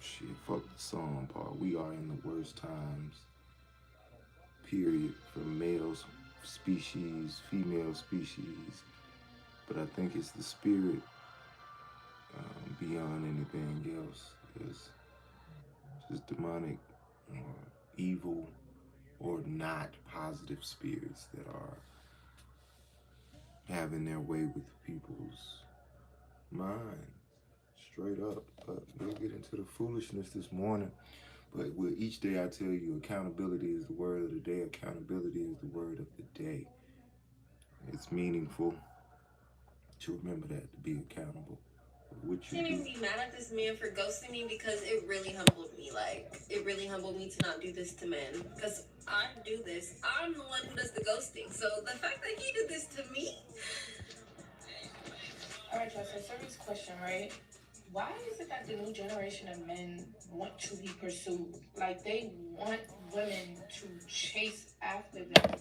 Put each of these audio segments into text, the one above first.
Shit, fuck the song part. We are in the worst times, period, for males species, female species. But I think it's the spirit beyond anything else. It's just demonic or evil or not positive spirits that are having their way with people's minds. Straight up. But we'll get into the foolishness this morning. But with each day I tell you, accountability is the word of the day. Accountability is the word of the day. It's meaningful to remember that, to be accountable for what you do. Me mad at this man for ghosting me because it really humbled me. Like, it really humbled me to not do this to men. Because I do this. I'm the one who does the ghosting. So the fact that he did this to me. All right, Josh, a serious question, right? Why is it that the new generation of men want to be pursued? Like, they want women to chase after them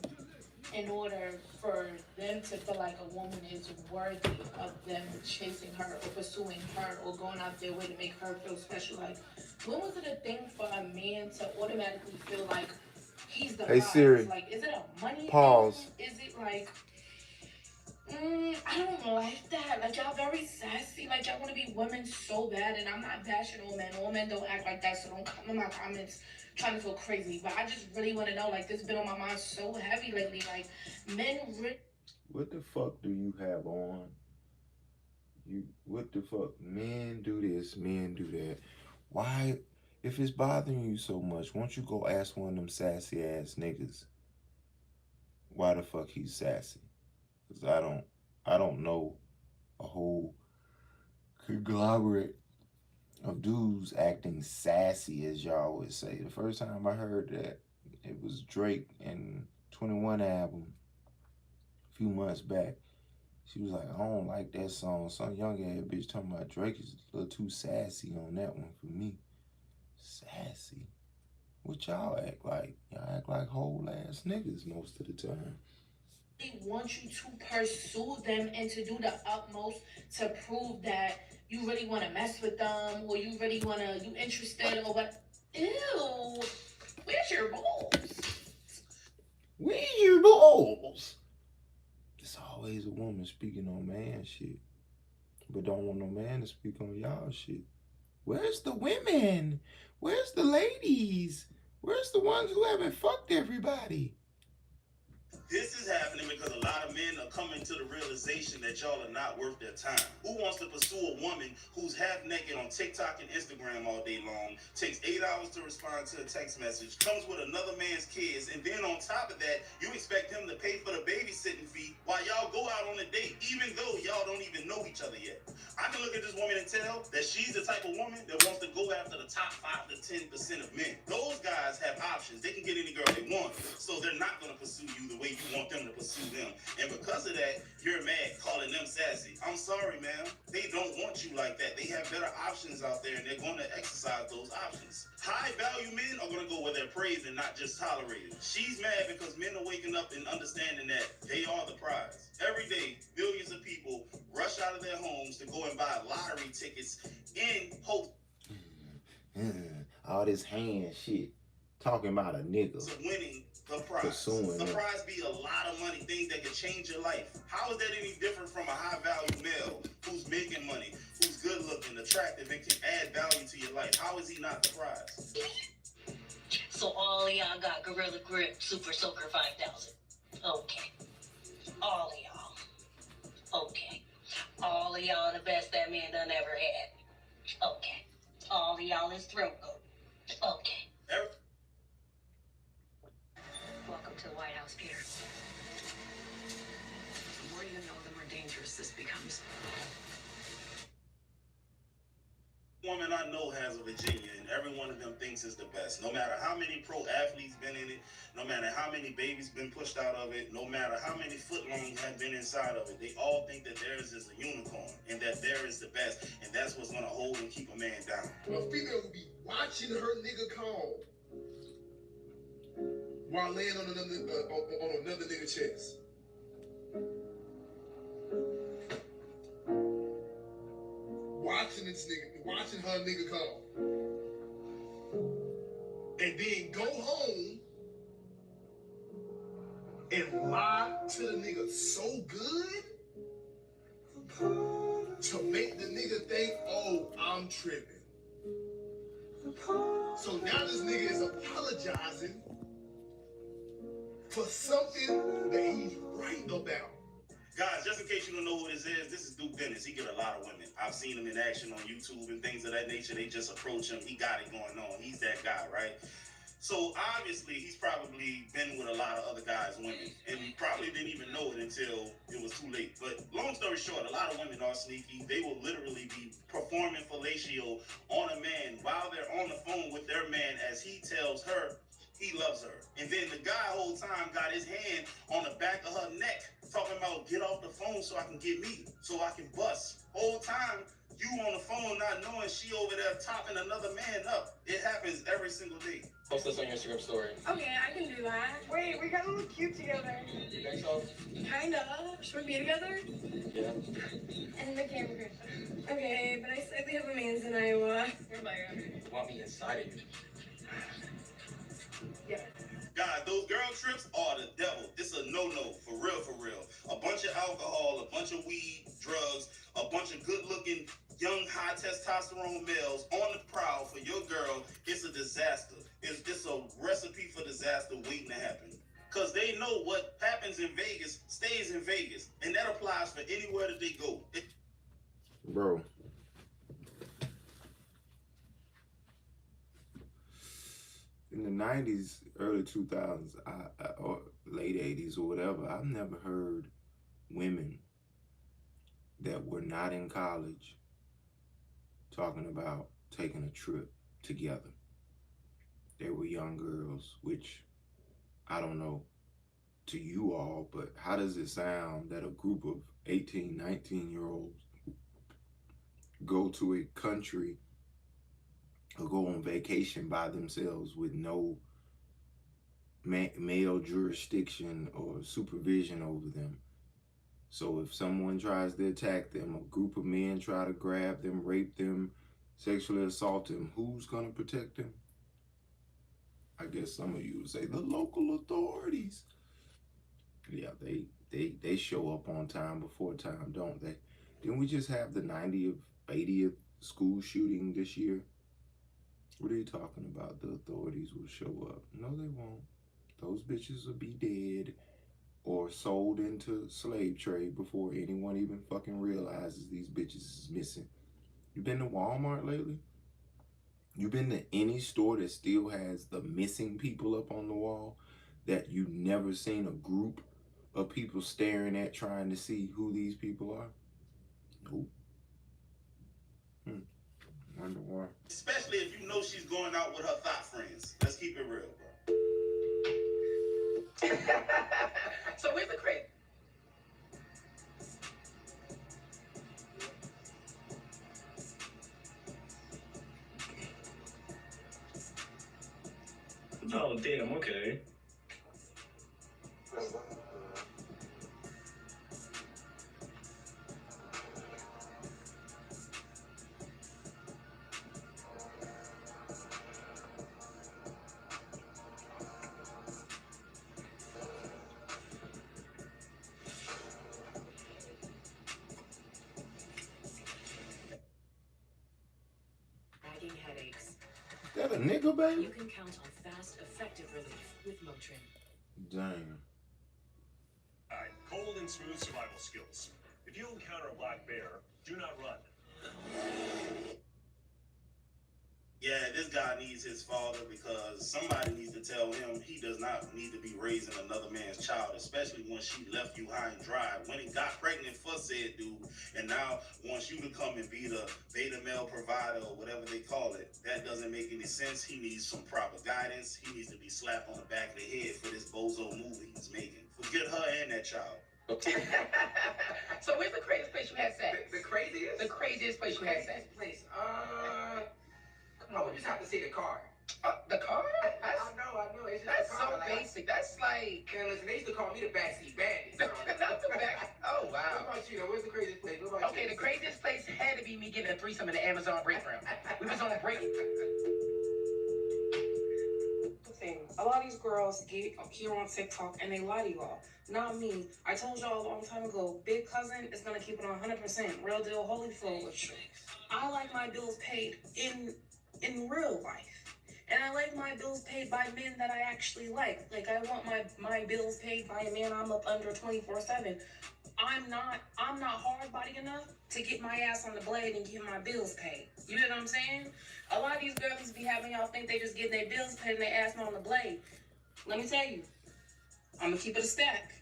in order for them to feel like a woman is worthy of them chasing her or pursuing her or going out their way to make her feel special. Like, when was it a thing for a man to automatically feel like he's the Hey prize? Siri, Like, is it a money pause. thing? Is it like, I don't like that. Like, y'all very sassy. Like, y'all want to be women so bad, and I'm not bashing all men. All men don't act like that, so don't come in my comments trying to feel crazy. But I just really want to know, like, this has been on my mind so heavy lately. Like, men really. What the fuck do you have on? What the fuck? Men do this, men do that. Why? If it's bothering you so much, won't you go ask one of them sassy ass niggas why the fuck he's sassy? Cause I don't know a whole conglomerate of dudes acting sassy, as y'all would say. The first time I heard that, it was Drake and 21 album a few months back. She was like, I don't like that song. Some young ass bitch talking about Drake is a little too sassy on that one for me. Sassy? What y'all act like? Y'all act like whole ass niggas most of the time. They want you to pursue them and to do the utmost to prove that you really want to mess with them or you really want to, you interested or what. Ew. Where's your balls? Where's your balls? It's always a woman speaking on man shit, but don't want no man to speak on y'all shit. Where's the women? Where's the ladies? Where's the ones who haven't fucked everybody? This is happening because a lot of men are coming to the realization that y'all are not worth their time. Who wants to pursue a woman who's half naked on TikTok and Instagram all day long, takes 8 hours to respond to a text message, comes with another man's kids, and then on top of that, you expect him to pay for the babysitting fee while y'all go out on a date, even though y'all don't even know each other yet? I can look at this woman and tell that she's the type of woman that wants to go after the top 5 to 10% of men. Those guys have options. They can get any girl they want, so they're not going to pursue you the way you want them to pursue them. And because of that, you're mad calling them sassy. I'm sorry, ma'am. They don't want you like that. They have better options out there, and they're going to exercise those options. High value men are going to go where they're praised and not just tolerated. She's mad because men are waking up and understanding that they are the prize. Every day, billions of people rush out of their homes to go and buy lottery tickets in hopes All this hand shit. Talking about a nigga. of winning the prize. Pursuing The them. prize be a lot of money, things that could change your life. How is that any different from a high value male who's making money, who's good looking, attractive, and can add value to your life? How is he not the prize? So all of y'all got Gorilla Grip Super Soaker 5000. Okay. All of y'all. Okay. All of y'all the best that man done ever had. Okay. All of y'all is throat goat. Okay. Welcome to the White House, Peter. The more you know, the more dangerous this becomes. Woman I know has a Virginia, and every one of them thinks it's the best. No matter how many pro athletes been in it, no matter how many babies been pushed out of it, no matter how many footlongs have been inside of it, they all think that theirs is a unicorn and that theirs is the best, and that's what's gonna hold and keep a man down. A female will be watching her nigga call while laying on another nigga chest. Watching her nigga call. and then go home and lie to the nigga so good to make the nigga think, oh, I'm tripping. So now this nigga is apologizing for something that he's right about. Guys, just in case you don't know who this is Duke Dennis. He get a lot of women. I've seen him in action on YouTube and things of that nature. They just approach him. He got it going on. He's that guy, right? So obviously, he's probably been with a lot of other guys' women, and he probably didn't even know it until it was too late. But long story short, a lot of women are sneaky. They will literally be performing fellatio on a man while they're on the phone with their man as he tells her he loves her. And then the guy whole time got his hand on the back of her neck, talking about get off the phone so I can get me, so I can bust. Whole time, you on the phone not knowing she over there topping another man up. It happens every single day. Post this on your Instagram story. Okay, I can do that. Wait, we gotta look cute together. You think so? Kinda. Should we be together? Yeah. And the camera. Okay, but I said we have a man's in Iowa. We're You want me inside of you? Yeah. God, those girl trips are the devil. It's a no-no, for real, for real. A bunch of alcohol, a bunch of weed, drugs, a bunch of good-looking, young, high testosterone males on the prowl for your girl. It's a disaster. It's a recipe for disaster waiting to happen. Because they know what happens in Vegas stays in Vegas. And that applies for anywhere that they go. Bro. In the 90s, early 2000s, or late 80s or whatever, I've never heard women that were not in college talking about taking a trip together. They were young girls, which I don't know to you all, but how does it sound that a group of 18, 19-year-olds go to a country or go on vacation by themselves with no male jurisdiction or supervision over them? So if someone tries to attack them, a group of men try to grab them, rape them, sexually assault them, who's gonna protect them? I guess some of you would say the local authorities. Yeah, they show up on time before time, don't they? Didn't we just have the 80th school shooting this year? What are you talking about? The authorities will show up. No, they won't. Those bitches will be dead or sold into slave trade before anyone even fucking realizes these bitches is missing. You been to Walmart lately? You been to any store that still has the missing people up on the wall that you never seen a group of people staring at trying to see who these people are? Nope. Wonder why. Especially if you know she's going out with her thought friends. Let's keep it real, bro. So where's the crib? Oh, damn, okay. Nagging headaches. That a nigga, baby? You can count on fast, effective relief with Motrin. Damn. Alright, cold and smooth survival skills. If you encounter a black bear, do not run. Yeah, this guy needs his father because somebody needs to tell him he does not need to be raising another man's child, especially when she left you high and dry. When he got pregnant for said dude, and now wants you to come and be the beta male provider or whatever they call it, that doesn't make any sense. He needs some proper guidance. He needs to be slapped on the back of the head for this bozo movie he's making. Forget her and that child. So where's the craziest place you had sex? The craziest? The craziest place you had sex. Place. I would just have to say the car. The car? I know. It's just That's the car. so basic. That's like. Man, listen, they used to call me the backseat bandit. Not the back. Oh, wow. What about you? Where's the craziest place? What about Okay, you? the craziest place had to be me getting a threesome in the Amazon break room. We was on a break. thing. A lot of these girls get here on TikTok and they lie to y'all. Not me. I told y'all a long time ago, Big Cousin is gonna keep it on 100%. Real deal, holy fool. I like my bills paid in real life. And I like my bills paid by men that I actually like. Like, I want my bills paid by a man I'm up under 24/7. I'm not hard body enough to get my ass on the blade and get my bills paid. You know what I'm saying? A lot of these girls be having y'all think they just get their bills paid and they ass on the blade. Let me tell you, I'm gonna keep it a stack.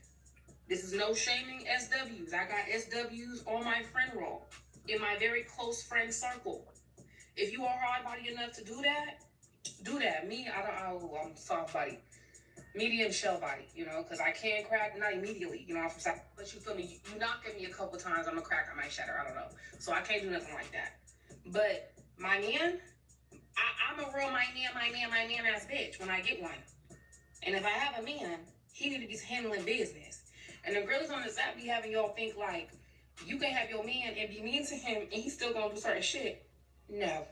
This is no shaming SWs. I got SWs on my friend roll, in my very close friend circle. If you are hard body enough to do that, do that. Me, I'm soft body. Medium shell body, you know, because I can crack, not immediately, you know, but you feel me, you knock at me a couple times, I'm a crack, I might shatter, I don't know. So I can't do nothing like that. But my man, I'm a real my man ass bitch when I get one. And if I have a man, he need to be handling business. And the girls on this app be having y'all think like, you can have your man and be mean to him and he's still gonna do certain shit. No.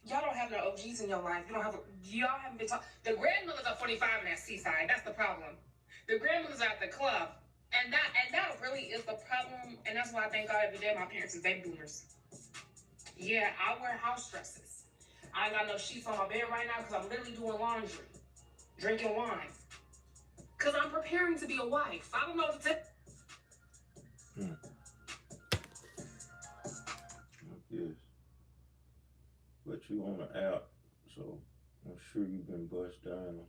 Y'all don't have no OGs in your life. Y'all haven't been talking. The grandmothers are 45 in that seaside. That's the problem. The grandmothers are at the club. And that really is the problem. And that's why I thank God every day my parents is baby boomers. Yeah, I wear house dresses. I ain't got no sheets on my bed right now because I'm literally doing laundry. Drinking wine. Because I'm preparing to be a wife. I don't know what to tell. Yes. But you on the app, so I'm sure you've been bust down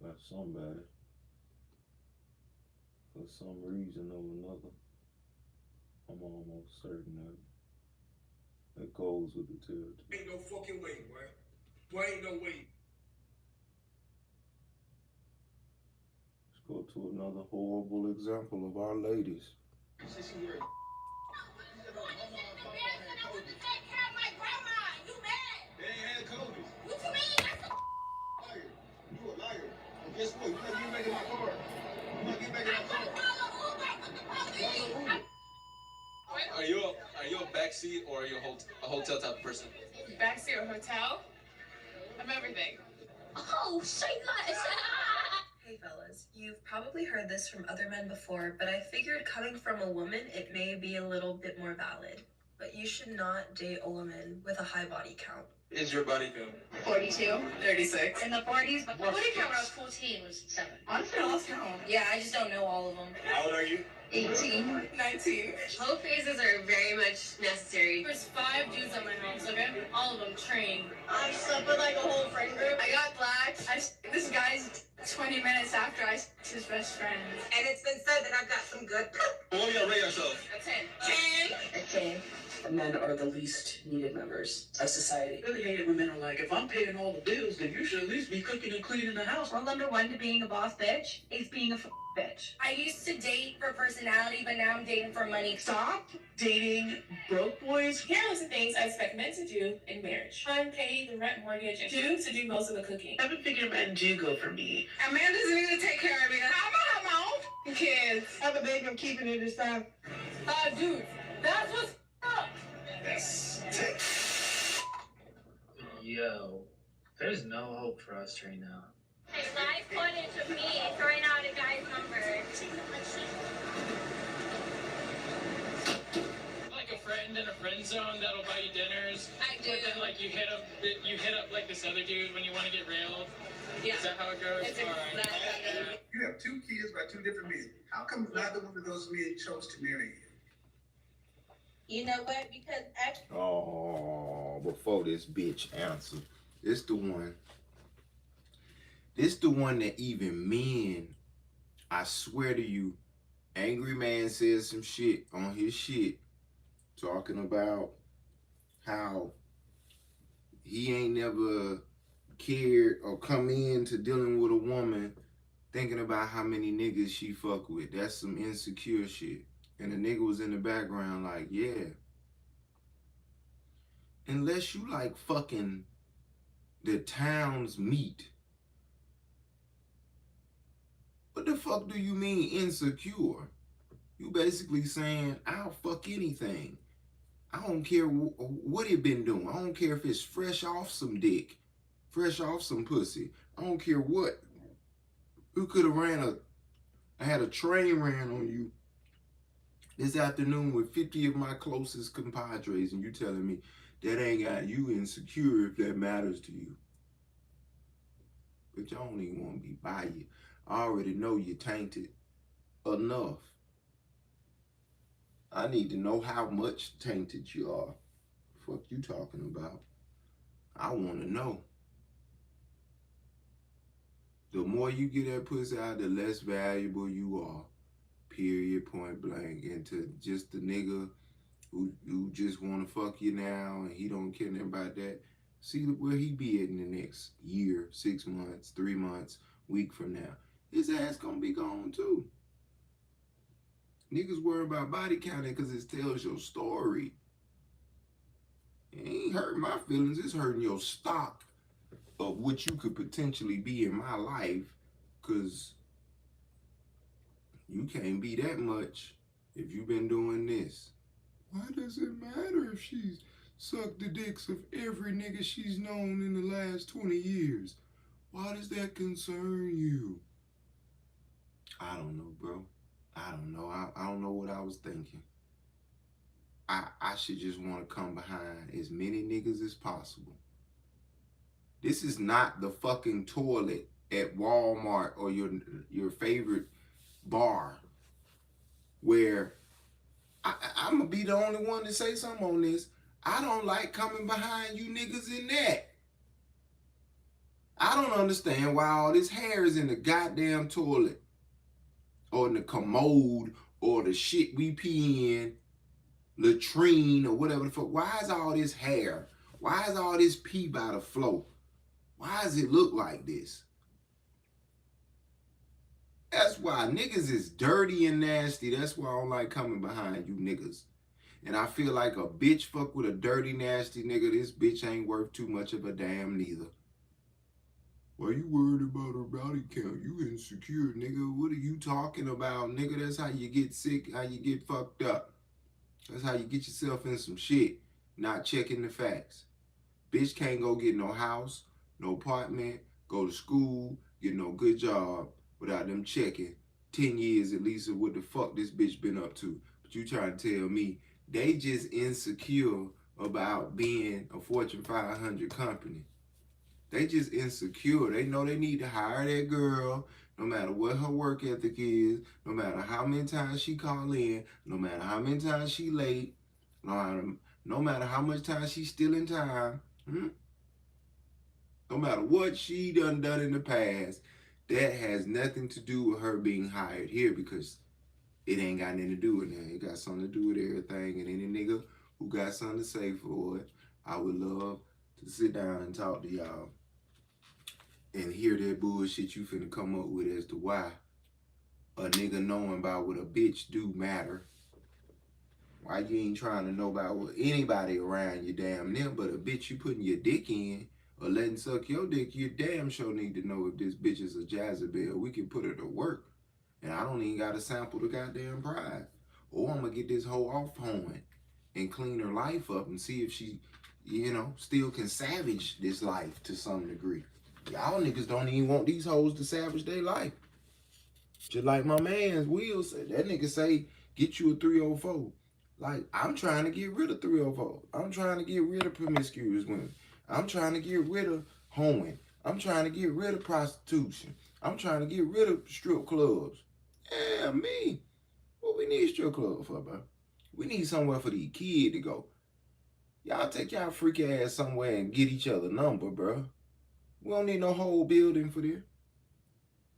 by somebody for some reason or another. I'm almost certain of it. That goes with the territory. Ain't no fucking way, boy. Boy, ain't no way. Let's go to another horrible example of our ladies. Guess what? You're not getting back in my car. You're not getting back in my car. Are you a backseat or are you a hotel type of person? Backseat or hotel? I'm everything. Oh, say less. Hey fellas, you've probably heard this from other men before, but I figured coming from a woman, it may be a little bit more valid. But you should not date a woman with a high body count. Is your body count? 42. 36. In the 40s, but My body count when I was 14 was 7. honestly, I lost count. Yeah, I just don't know all of them. How old are you? 18. 19. Both phases are very much necessary. There's 5 dudes at my house, okay? All of them trained. I slept with like a whole friend group. I got blacked. This guy's 20 minutes after I s***ed his best friend. And it's been said that I've got some good. What will y'all rate yourself? A 10. 10. A 10. Men are the least needed members of society. I really hate it when men are like, if I'm paying all the bills, then you should at least be cooking and cleaning the house. Rule number 1 to being a boss bitch is being a bitch. I used to date for personality, but now I'm dating for money. Stop dating broke boys. Here are some things I expect men to do in marriage. One, pay the rent, mortgage, and 2, to do most of the cooking. I've been figuring men do go for me. Amanda doesn't even take care of me. I'm gonna have my own Kids. I have a baby, I'm keeping it this time. Dude, that's what's up. That's Yo, there's no hope for us right now. Hey, live footage of me throwing out a guy's number. Like a friend in a friend zone that'll buy you dinners. I do. But then like you hit up like this other dude when you want to get railed. Yeah. Is that how it goes? It's All right. exactly. You have 2 kids by 2 different men. How come neither one of those men chose to marry you? You know what? Because Oh, before this bitch answer, this the one that even men, I swear to you, Angry Man said some shit on his shit, talking about how he ain't never cared or come into dealing with a woman thinking about how many niggas she fuck with. That's some insecure shit. And the nigga was in the background like, yeah. Unless you like fucking the town's meat. What the fuck do you mean insecure? You basically saying, I'll fuck anything. I don't care what it been doing. I don't care if it's fresh off some dick, fresh off some pussy. I don't care what. Who could have had a train ran on you this afternoon with 50 of my closest compadres, and you telling me that ain't got you insecure if that matters to you. But y'all don't even want to be by you. I already know you're tainted enough. I need to know how much tainted you are. Fuck you talking about? I want to know. The more you get that pussy out, the less valuable you are. Period, point blank. And to just the nigga who just want to fuck you now and he don't care nothing about that, see where he be at in the next year, 6 months, 3 months, week from now. His ass gonna be gone too. Niggas worry about body counting because it tells your story. It ain't hurting my feelings, it's hurting your stock of what you could potentially be in my life, because you can't be that much if you've been doing this. Why does it matter if she's sucked the dicks of every nigga she's known in the last 20 years? Why does that concern you? I don't know, bro. I don't know. I don't know what I was thinking. I should just want to come behind as many niggas as possible. This is not the fucking toilet at Walmart or your favorite bar where I'm going to be the only one to say something on this. I don't like coming behind you niggas in that. I don't understand why all this hair is in the goddamn toilet or in the commode or the shit we pee in, latrine or whatever the fuck. Why is all this hair? Why is all this pee by the floor? Why does it look like this? That's why niggas is dirty and nasty. That's why I don't like coming behind you niggas. And I feel like a bitch fuck with a dirty, nasty nigga. This bitch ain't worth too much of a damn neither. Why you worried about her body count? You insecure, nigga. What are you talking about, nigga? That's how you get sick, how you get fucked up. That's how you get yourself in some shit, not checking the facts. Bitch can't go get no house, no apartment, go to school, get no good job without them checking 10 years at least of what the fuck this bitch been up to. But you trying to tell me they just insecure about being a Fortune 500 company. They just insecure. They know they need to hire that girl, no matter what her work ethic is, no matter how many times she call in, no matter how many times she late, no matter how much time she stealing time, no matter what she done in the past, that has nothing to do with her being hired here, because it ain't got nothing to do with that. It got something to do with everything. And any nigga who got something to say for it, I would love to sit down and talk to y'all and hear that bullshit you finna come up with as to why a nigga knowing about what a bitch do matter. Why you ain't trying to know about what anybody around you damn near but a bitch you putting your dick in or letting suck your dick. You damn sure need to know if this bitch is a Jezebel. We can put her to work. And I don't even gotta sample the goddamn pride. Or I'm gonna get this hoe off horn and clean her life up and see if she, still can savage this life to some degree. Y'all niggas don't even want these hoes to savage their life. Just like my man's Will said. That nigga say, get you a 304. Like, I'm trying to get rid of 304. I'm trying to get rid of promiscuous women. I'm trying to get rid of hoeing. I'm trying to get rid of prostitution. I'm trying to get rid of strip clubs. Yeah, me. What we need strip clubs for, bro? We need somewhere for these kids to go. Y'all take y'all freak ass somewhere and get each other number, bro. We don't need no whole building for this.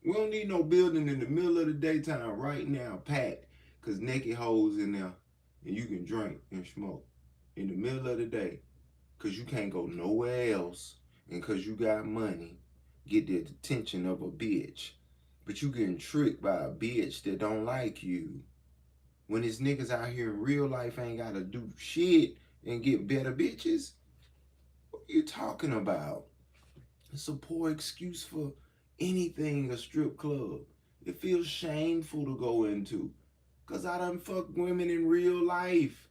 We don't need no building in the middle of the daytime right now, packed, because naked hoes in there and you can drink and smoke in the middle of the day because you can't go nowhere else and because you got money, get the attention of a bitch. But you getting tricked by a bitch that don't like you. When these niggas out here in real life ain't got to do shit and get better bitches, what are you talking about? It's a poor excuse for anything a strip club. It feels shameful to go into. Because I done fucked women in real life.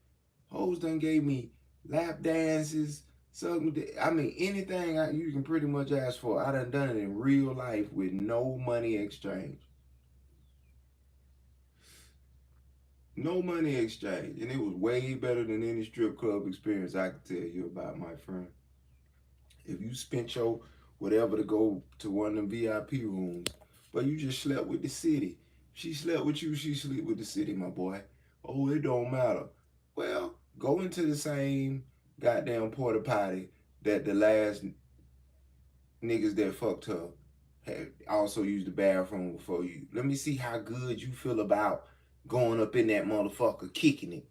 Hoes done gave me lap dances, I mean, anything you can pretty much ask for. I done it in real life with no money exchange. No money exchange. And it was way better than any strip club experience I could tell you about, my friend. If you spent your whatever to go to one of them VIP rooms, but you just slept with the city. She slept with you, she slept with the city, my boy. Oh, it don't matter. Well, go into the same goddamn porta potty that the last niggas that fucked her had also used the bathroom before you. Let me see how good you feel about going up in that motherfucker, kicking it.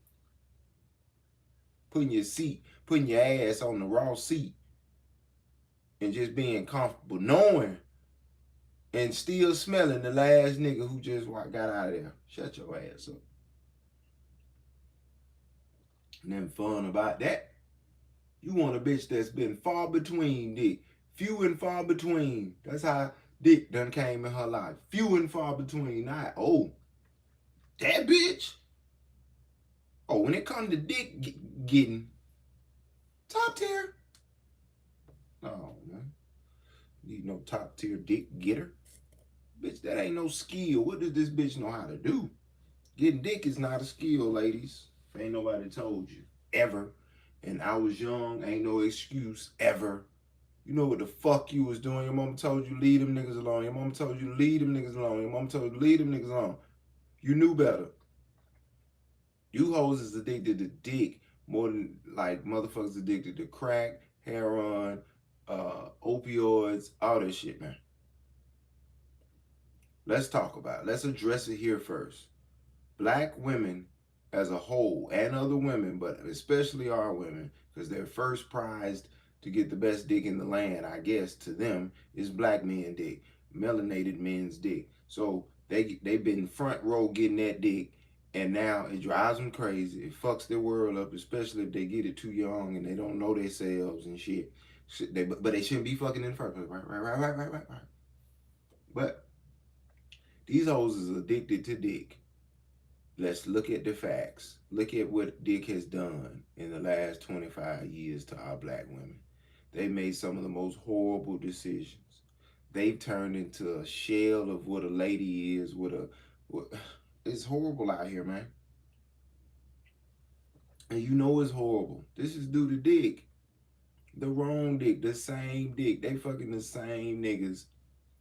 Putting your ass on the raw seat. And just being comfortable, knowing and still smelling the last nigga who just got out of there. Shut your ass up. Nothing fun about that. You want a bitch that's been far between, dick. Few and far between. That's how dick done came in her life. Few and far between. Not, oh, that bitch? Oh, when it comes to dick getting, top tier. No, man. Need no top tier dick getter. Bitch, that ain't no skill. What does this bitch know how to do? Getting dick is not a skill, ladies. If ain't nobody told you. Ever. And I was young, ain't no excuse, ever. You know what the fuck you was doing. Your mama told you leave them niggas alone. Your mama told you leave them niggas alone. Your mama told you leave them niggas alone. You knew better. You hoes is addicted to dick more than like motherfuckers addicted to crack, heroin, opioids, all that shit, man. Let's talk about it. Let's address it here first. Black women as a whole, and other women, but especially our women, because they're first prized to get the best dick in the land, I guess, to them, is black men dick, melanated men's dick. So they've been front row getting that dick, and now it drives them crazy. It fucks their world up, especially if they get it too young and they don't know themselves and shit. But they shouldn't be fucking in the first place, right. But these hoes is addicted to dick. Let's look at the facts. Look at what dick has done in the last 25 years to our black women. They made some of the most horrible decisions. They've turned into a shell of what a lady is. It's horrible out here, man. And you know it's horrible. This is due to dick. The wrong dick, the same dick. They fucking the same niggas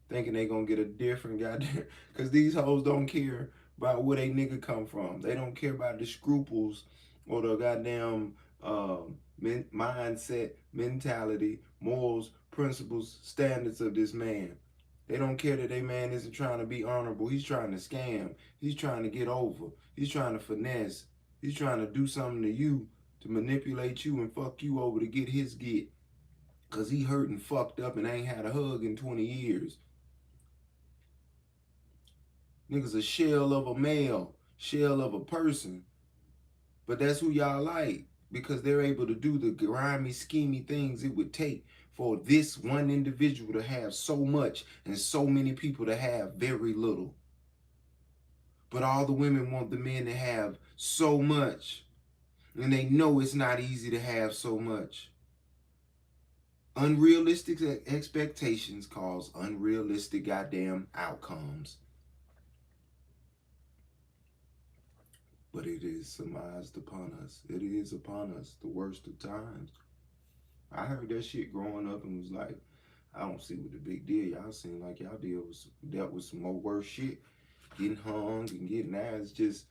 thinking they gonna get a different goddamn, because these hoes don't care about where they nigga come from. They don't care about the scruples or the goddamn mindset, mentality, morals, principles, standards of this man. They don't care that they man isn't trying to be honorable. He's trying to scam. He's trying to get over. He's trying to finesse. He's trying to do something to you to manipulate you and fuck you over to get his get. Because he hurt and fucked up and ain't had a hug in 20 years. Niggas a shell of a male, shell of a person. But that's who y'all like. Because they're able to do the grimy, schemy things it would take for this one individual to have so much and so many people to have very little. But all the women want the men to have so much. And they know it's not easy to have so much. Unrealistic expectations cause unrealistic goddamn outcomes. But it is surmised upon us. It is upon us, the worst of times. I heard that shit growing up and was like, I don't see what the big deal. Y'all seem like y'all dealt with some more worse shit. Getting hung and getting that. It's just,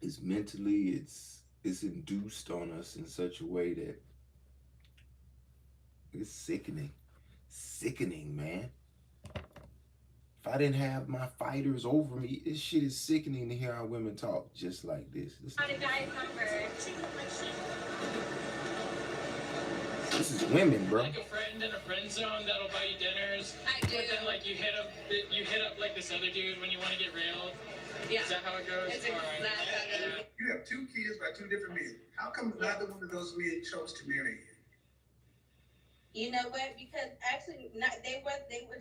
it's mentally, it's induced on us in such a way that it's sickening. Sickening, man. If I didn't have my fighters over me, this shit is sickening to hear our women talk just like this. This is women, bro. Like a friend in a friend zone that'll buy you dinners. I do. But then like you hit up like this other dude when you want to get railed. Yeah. Is that how it goes? It's exactly how it goes. You have 2 kids by 2 different men. How come neither one of those men chose to marry you? You know what? Because actually, they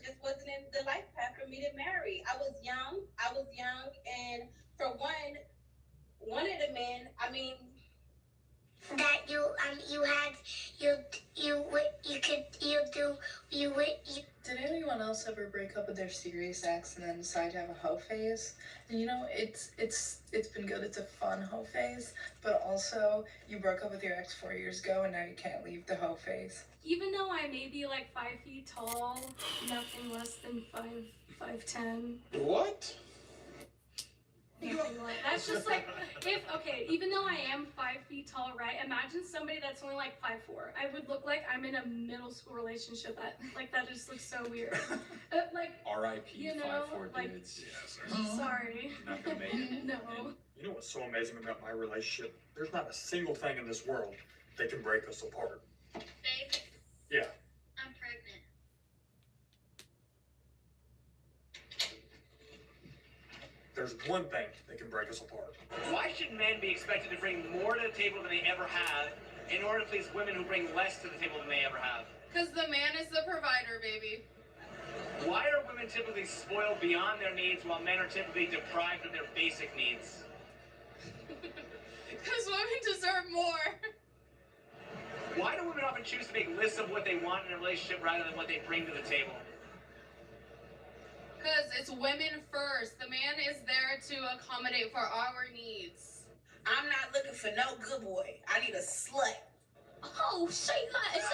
just wasn't in the life path for me to marry. I was young, and for one, one of the men, I mean, that you Did anyone else ever break up with their serious ex and then decide to have a hoe phase? And you know, it's been good. It's a fun hoe phase, but also you broke up with your ex 4 years ago and now you can't leave the hoe phase. Even though I may be like 5 feet tall, nothing less than 5'10". What? Nothing like that's just like even though I am 5 feet tall, right? Imagine somebody that's only like 5'4". I would look like I'm in a middle school relationship. That just looks so weird. Like R.I.P. you know, 5'4" like, dudes. Sorry. Not gonna make it. No. You know what's so amazing about my relationship? There's not a single thing in this world that can break us apart. Babe, Yeah. I'm pregnant. There's one thing that can break us apart. Why should men be expected to bring more to the table than they ever have in order to please women who bring less to the table than they ever have? Because the man is the provider, baby. Why are women typically spoiled beyond their needs while men are typically deprived of their basic needs? Because women deserve more. Why do women often choose to make lists of what they want in a relationship rather than what they bring to the table? Because it's women first. The man is there to accommodate for our needs. I'm not looking for no good boy. I need a slut. Oh, say less.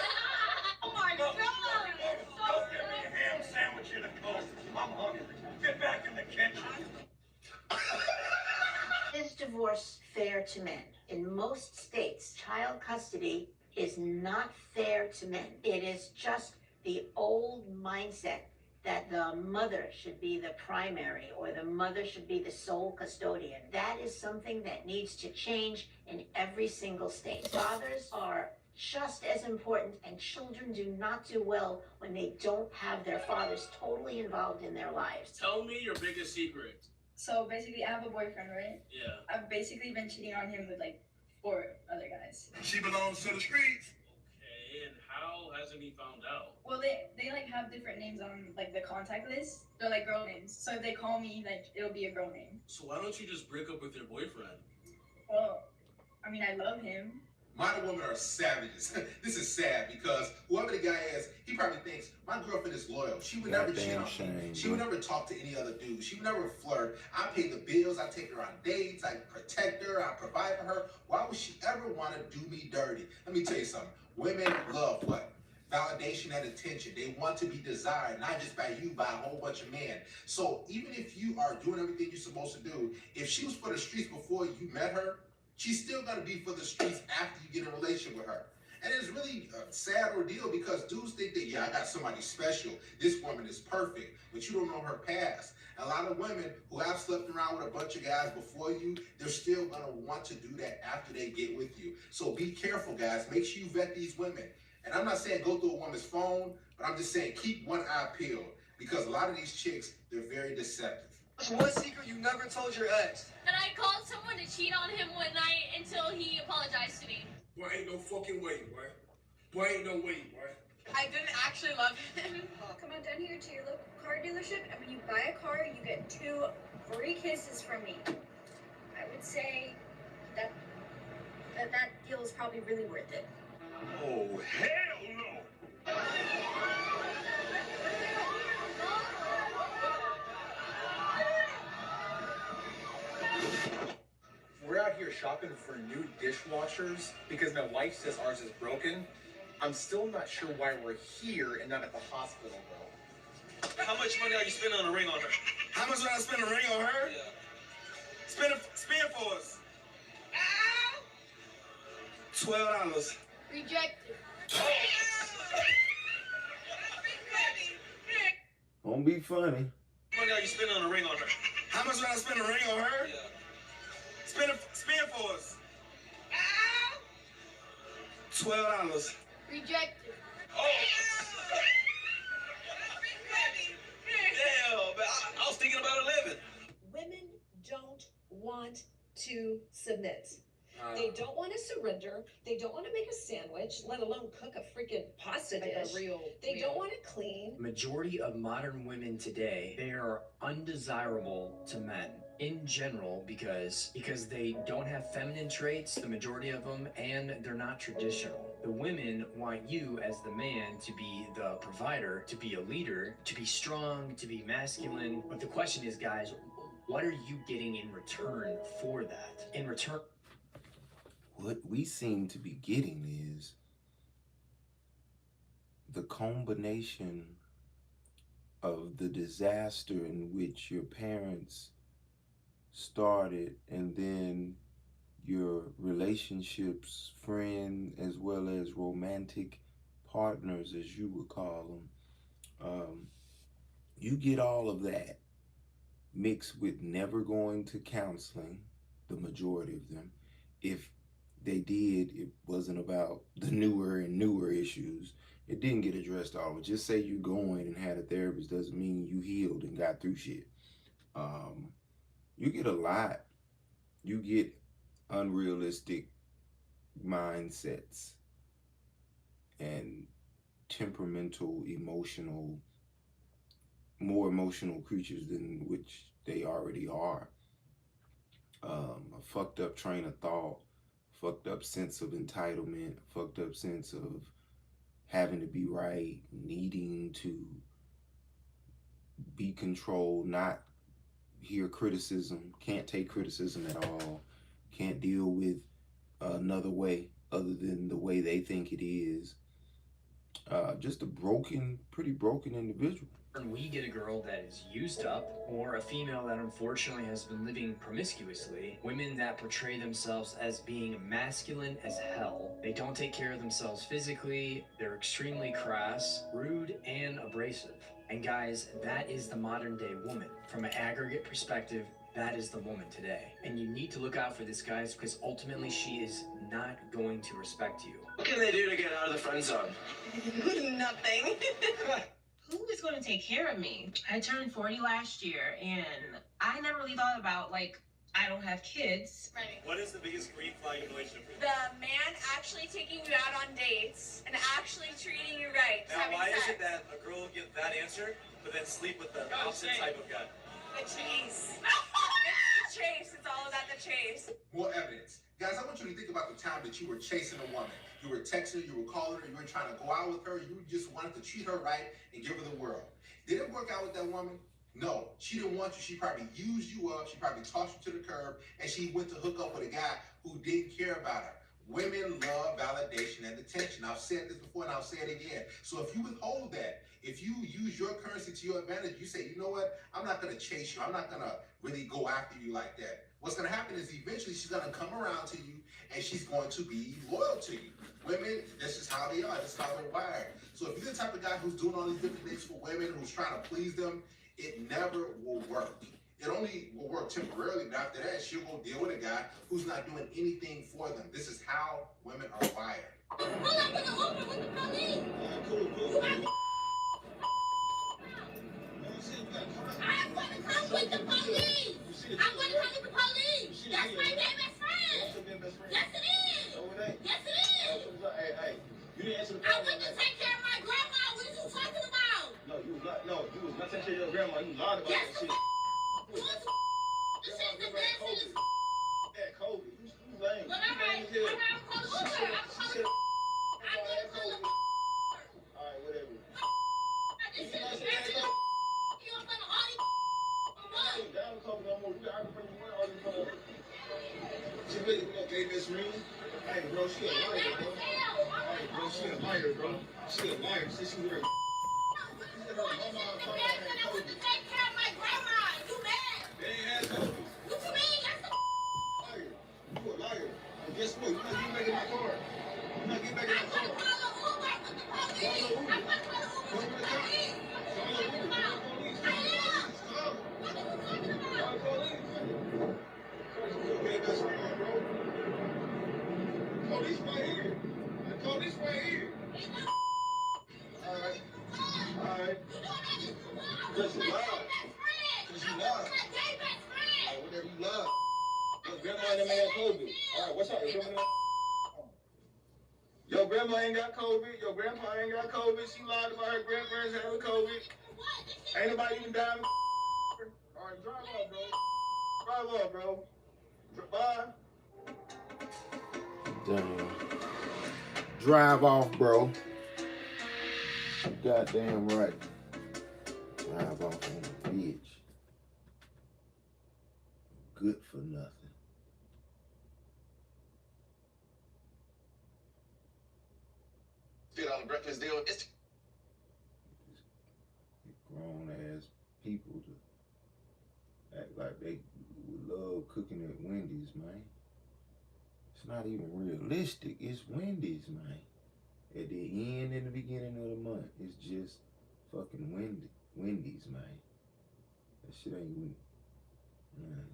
Oh my God. Go get me a ham sandwich and a Coke. I'm hungry. Get back in the kitchen. Is divorce fair to men? In most states, child custody is not fair to men. It is just the old mindset that the mother should be the primary or the mother should be the sole custodian. That is something that needs to change in every single state. Fathers are just as important, and children do not do well when they don't have their fathers totally involved in their lives. Tell me your biggest secret. So basically, I have a boyfriend, right? Yeah. I've basically been cheating on him with like 4 other guys. She belongs to the streets. Okay, and how hasn't he found out? Well, they like have different names on like the contact list. They're like girl names. So if they call me, like it'll be a girl name. So why don't you just break up with your boyfriend? Well, I mean, I love him. Modern women are savages. This is sad because whoever the guy is, he probably thinks my girlfriend is loyal. She would never cheat on me. She would never talk to any other dude. She would never flirt. I pay the bills. I take her on dates. I protect her. I provide for her. Why would she ever want to do me dirty? Let me tell you something. Women love what? Validation and attention. They want to be desired, not just by you, by a whole bunch of men. So even if you are doing everything you're supposed to do, if she was for the streets before you met her, she's still gonna be for the streets after you get in a relationship with her. And it's really a sad ordeal because dudes think that, yeah, I got somebody special. This woman is perfect, but you don't know her past. A lot of women who have slept around with a bunch of guys before you, they're still gonna want to do that after they get with you. So be careful, guys. Make sure you vet these women. And I'm not saying go through a woman's phone, but I'm just saying keep one eye peeled because a lot of these chicks, they're very deceptive. What secret you never told your ex? That I called someone to cheat on him one night until he apologized to me. Boy, ain't no fucking way, boy. Boy, ain't no way, boy. I didn't actually love him. Come on down here to your local car dealership, and when you buy a car, you get 2 free kisses from me. I would say that deal is probably really worth it. Oh, hell no! We're out here shopping for new dishwashers because my wife says ours is broken. I'm still not sure why we're here and not at the hospital, though. How much money are you spending on a ring on her? How much did I spend a ring on her? Yeah. Spend for us. $12. Rejected. Don't be funny. How much money are you spending on a ring on her? How much did I spend a ring on her? Yeah. Spend for us. $12. Rejected. Damn, man, I was thinking about 11. Women don't want to submit. They don't want to surrender. They don't want to make a sandwich, let alone cook a freaking pasta dish. They don't want to clean. Majority of modern women today, they are undesirable to men. in general because they don't have feminine traits, the majority of them, and they're not traditional. The women want you as the man to be the provider, to be a leader, to be strong, to be masculine. But the question is, guys, what are you getting in return for that? In return, what we seem to be getting is the combination of the disaster in which your parents started, and then your relationships, friend as well as romantic partners, as you would call them. You get all of that mixed with never going to counseling, the majority of them. If they did, it wasn't about the newer and newer issues. It didn't get addressed all. Just say you going and had a therapist doesn't mean you healed and got through shit. You get a lot. You get unrealistic mindsets and temperamental, emotional, more emotional creatures than which they already are. A fucked up train of thought, fucked up sense of entitlement, fucked up sense of having to be right, needing to be controlled, not hear criticism, can't take criticism at all, can't deal with another way other than the way they think it is. Just a broken, pretty broken individual. when we get a girl that is used up, or a female that unfortunately has been living promiscuously, women that portray themselves as being masculine as hell, they don't take care of themselves physically, they're extremely crass, rude, and abrasive. And guys, that is the modern day woman. From an aggregate perspective, that is the woman today. And you need to look out for this, guys, because ultimately she is not going to respect you. What can they do to get out of the friend zone? Nothing. Who is going to take care of me? I turned 40 last year, and I never really thought about, like, I don't have kids. Right. What is the biggest green flag in a relationship for you? The man actually taking you out on dates and actually treating you right. Now, having why sex. is it that a girl will get that answer, but then sleep with the opposite type of guy? The chase. It's the chase. It's all about the chase. More evidence. Guys, I want you to think about the time that you were chasing a woman. You were texting her, you were calling her, you were trying to go out with her, you just wanted to treat her right and give her the world. Did it work out with that woman? No. She didn't want you. She probably used you up. She probably tossed you to the curb, and she went to hook up with a guy who didn't care about her. Women love validation and attention. I've said this before, and I'll say it again. So if you withhold that, if you use your currency to your advantage, you say, you know what? I'm not going to chase you. I'm not going to really go after you like that. What's going to happen is eventually she's going to come around to you, and she's going to be loyal to you. Women, this is how they are. This is how they're wired. So if you're the type of guy who's doing all these different things for women, who's trying to please them, it never will work. It only will work temporarily, but after that, she'll go deal with a guy who's not doing anything for them. This is how women are wired. I'm gonna call with the police. That's my gay best friend. Yes, it is. Yes, it is. Hey, you didn't answer the I went to take care of my grandma. What are you talking about? No, you was not taking care of your grandma. You lied about Yes, that shit. This is the best. Yeah, Kobe. You lame. But all right, I'm calling Uber. I'm calling. I'm gonna call Uber. All right, whatever. This is the best. You're gonna argue. Down Kobe no more. You got to bring you one argument. She really no gay best friend. Hey, bro, she a liar, bro. Hey, bro, she a liar, bro. She a liar. She was her. I went to take care of my grandma. You mad? They ain't had Kobe. What you mean? That's the Liar. You a liar. And guess what? You're not getting back in my car. You're not getting back in my car. I'm gonna call Uber with the police. I'm gonna call Uber with the police. What are you talking about? I am. What are you talking about? Police right here. The police right here. Alright. Alright. Because you lied. Because you lied. Alright, whatever you lied. Look, grandma and them ain't got COVID. Alright, what's up? Your grandma ain't got COVID. Your grandpa ain't got COVID. She lied about her grandparents having COVID. Ain't nobody even died. Alright, drive up, bro. Drive off, bro. Bye. Damn. Drive off, bro. Goddamn right. Drive off on a bitch. Good for nothing. $50 breakfast deal. It's Grown ass people to act like they would love cooking at Wendy's, man. It's not even realistic. It's Wendy's, man. At the end and the beginning of the month, it's just fucking Wendy's, man. That shit ain't man.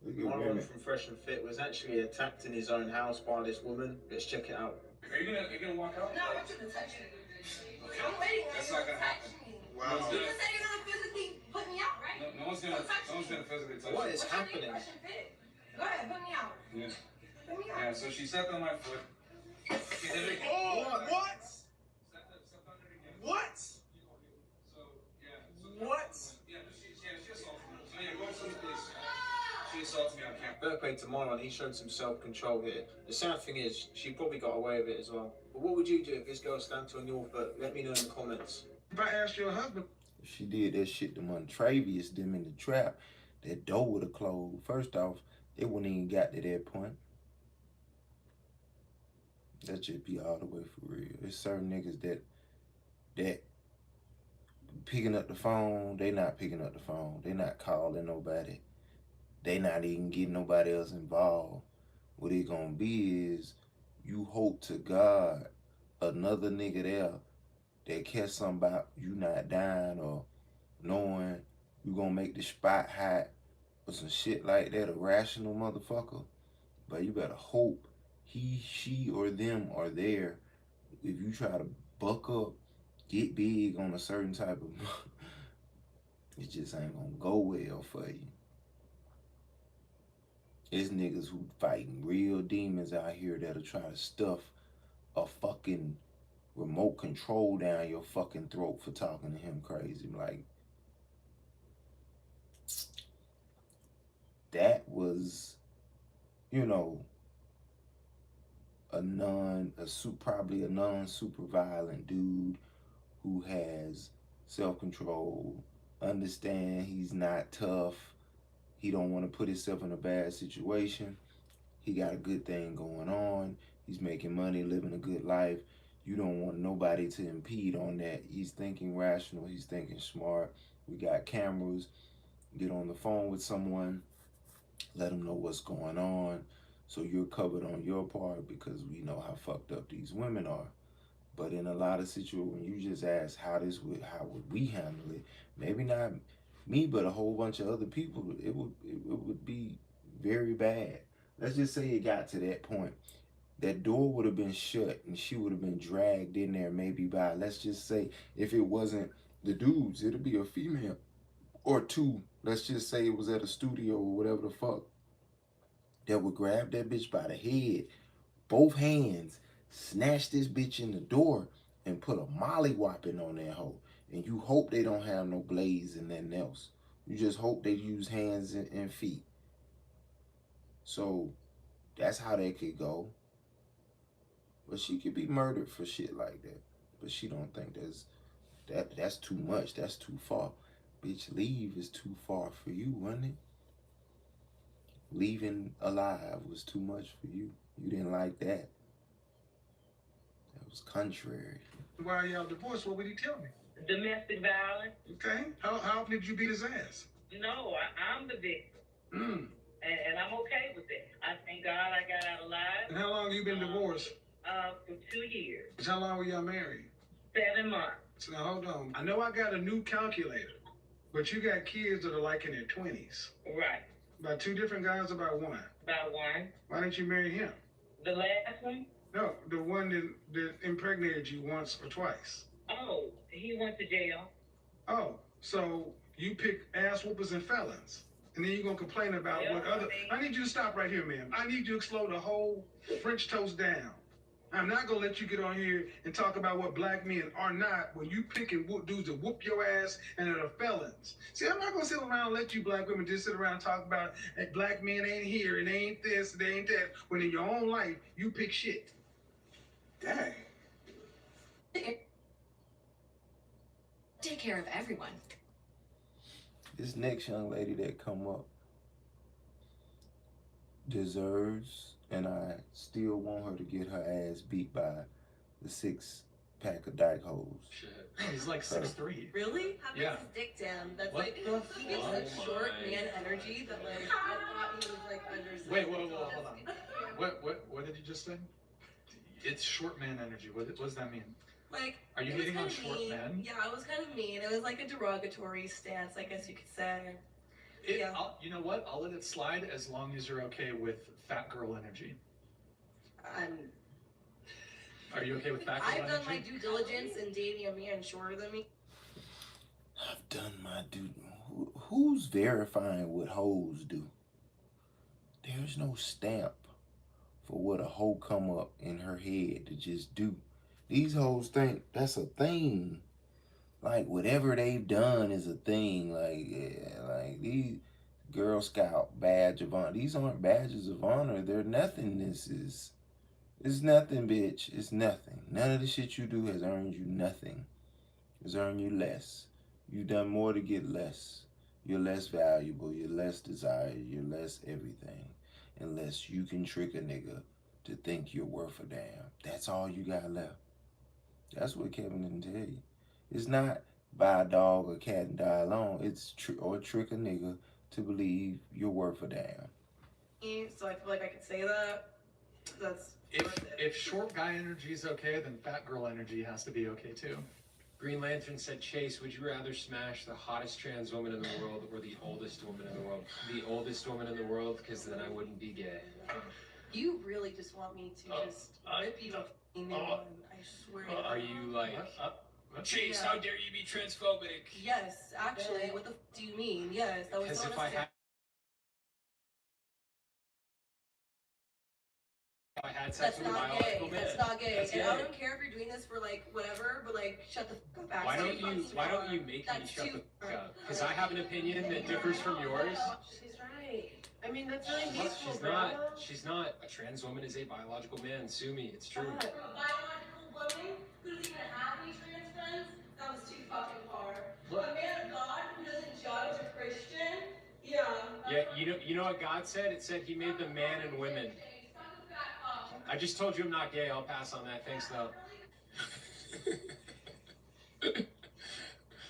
Look at Marlon women. from Fresh and Fit was actually attacked in his own house by this woman. Let's check it out. Are you gonna walk out? No, I want you to touch me. I'm waiting on That's you not to gonna touch happen. me. Wow. You just said you're gonna physically put me out, right? No one's gonna physically touch What you. is happening? Go ahead, put me out. Yeah. Put me out. Yeah, so she stepped on my foot. She did it again. Oh, what? What? What? Yeah, she assaulted me. So yeah, go to the police. She assaulted me on camera. Fair play to Marlon, he showed some self-control here. The sad thing is, she probably got away with it as well. But what would you do if this girl stamped on your foot? Let me know in the comments. If I asked your husband. If she did that shit to Montravius, them in the trap, that door would have closed. First off, they wouldn't even got to that point. That should be all the way for real. There's certain niggas that picking up the phone, they not picking up the phone. They not calling nobody. They not even getting nobody else involved. What it gonna be is you hope to God another nigga there that catch something about you not dying or knowing you gonna make the spot hot or some shit like that, a rational motherfucker. But you better hope he, she, or them are there. If you try to buck up, get big on a certain type of it just ain't gonna go well for you. It's niggas who fighting real demons out here that'll try to stuff a fucking remote control down your fucking throat for talking to him crazy. Like, that was, you know, probably a non-super violent dude who has self-control, understand he's not tough, he don't want to put himself in a bad situation, he got a good thing going on, he's making money, living a good life. You don't want nobody to impede on that. He's thinking rational, he's thinking smart. We got cameras, get on the phone with someone, let them know what's going on, so you're covered on your part, because we know how fucked up these women are. But in a lot of situations, when you just ask how would we handle it, maybe not me, but a whole bunch of other people, it would be very bad. Let's just say it got to that point. That door would have been shut and she would have been dragged in there maybe by, let's just say, if it wasn't the dudes, it'll be a female or two. Let's just say it was at a studio or whatever the fuck. That would grab that bitch by the head, both hands, snatch this bitch in the door and put a molly-whopping on that hoe. And you hope they don't have no blades and nothing else. You just hope they use hands and feet. So that's how that could go. But she could be murdered for shit like that. But she don't think that's too much. That's too far. Bitch, leave is too far for you, wasn't it? Leaving alive was too much for you. You didn't like that. That was contrary. Why y'all divorced? What would he tell me? Domestic violence. Okay. How often did you beat his ass? No, I'm the victim. Mm. And I'm okay with that. I thank God I got out alive. And how long have you been divorced? For 2 years. How long were y'all married? 7 months. So now hold on. I know I got a new calculator, but you got kids that are like in their 20s. Right. About 2 different guys, about one. About one. Why didn't you marry him? The last one? No, the one that impregnated you once or twice. Oh, he went to jail. Oh, so you pick ass whoopers and felons. And then you're going to complain about what other... I need you to stop right here, ma'am. I need you to slow the whole French toast down. I'm not gonna let you get on here and talk about what black men are not when you picking dudes to whoop your ass and are felons. See, I'm not gonna sit around and let you black women just sit around and talk about that black men ain't here and they ain't this and they ain't that, when in your own life you pick shit. Dang. Take care of everyone. This next young lady that come up deserves, and I still want her to get her ass beat by the 6-pack of dyke hoes. Shit. He's like 6'3". Really? How big Yeah. is his dick down? That's What like, the he gives fuck? such short man energy that like, I thought he was like under 6 Wait, hold on. What did you just say? It's short man energy. What does that mean? Like, Are you it was hitting on kinda short mean. men? Yeah, it was kind of mean. It was like a derogatory stance, I guess you could say. You know what? I'll let it slide as long as you're okay with fat girl energy. Are you okay with fat girl I've energy? done my due diligence in dating a man shorter than me. I've done my dude. Who's verifying what hoes do? There's no stamp for what a hoe come up in her head to just do. These hoes think that's a thing. Like whatever they've done is a thing. Like, yeah, like these Girl Scout badge of honor. These aren't badges of honor. They're nothingness. It's nothing, bitch. It's nothing. None of the shit you do has earned you nothing. It's earned you less. You've done more to get less. You're less valuable. You're less desired. You're less everything. Unless you can trick a nigga to think you're worth a damn. That's all you got left. That's what Kevin didn't tell you. It's not buy a dog or cat and die alone. It's or trick a nigga to believe you're worth a damn. So I feel like I could say that. That's If short guy energy is okay, then fat girl energy has to be okay too. Green Lantern said, Chase, would you rather smash the hottest trans woman in the world or the oldest woman in the world? The oldest woman in the world, because then I wouldn't be gay. You really just want me to just rip you up in one. I swear. to Are God. you like, Chase, Yeah. how dare you be transphobic? Yes, actually. What the f do you mean? Yes, that was Because not if a I step. had sex That's with a not biological gay. man. That's not gay. That's And gay. I don't care if you're doing this for like whatever, but like shut the f up. Why don't Actually. you make me That's shut too- the fuck up? Because I have an opinion that differs from yours. She's right. I mean, that's really Well, useful, she's bro. not. She's not. A trans woman is a biological man. Sue me. It's true. For a biological woman who doesn't even have any trans friends, that was too fucking far. Look. A man of God who doesn't judge a Christian, yeah. Yeah, you know what God said? It said He made them man and women. I just told you I'm not gay. I'll pass on that. Thanks, though.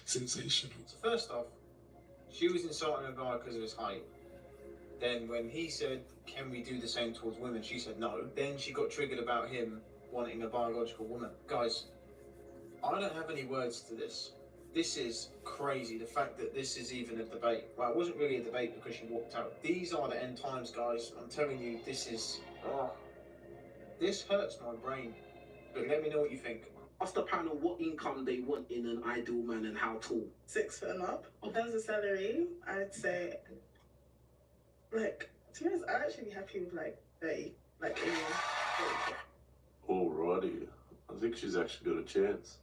Sensational. So first off, she was insulting a guy because of his height. Then when he said, can we do the same towards women? She said no. Then she got triggered about him wanting a biological woman. Guys, I don't have any words to this. This is crazy, the fact that this is even a debate. Well, it wasn't really a debate because she walked out. These are the end times, guys. I'm telling you, this is... Oh, this hurts my brain. But let me know what you think. Ask the panel what income they want in an ideal man and how tall. 6 foot and up. In terms of salary, I'd say, like, to be honest, I'd actually be happy with like 30, like a year. Alrighty, I think she's actually got a chance.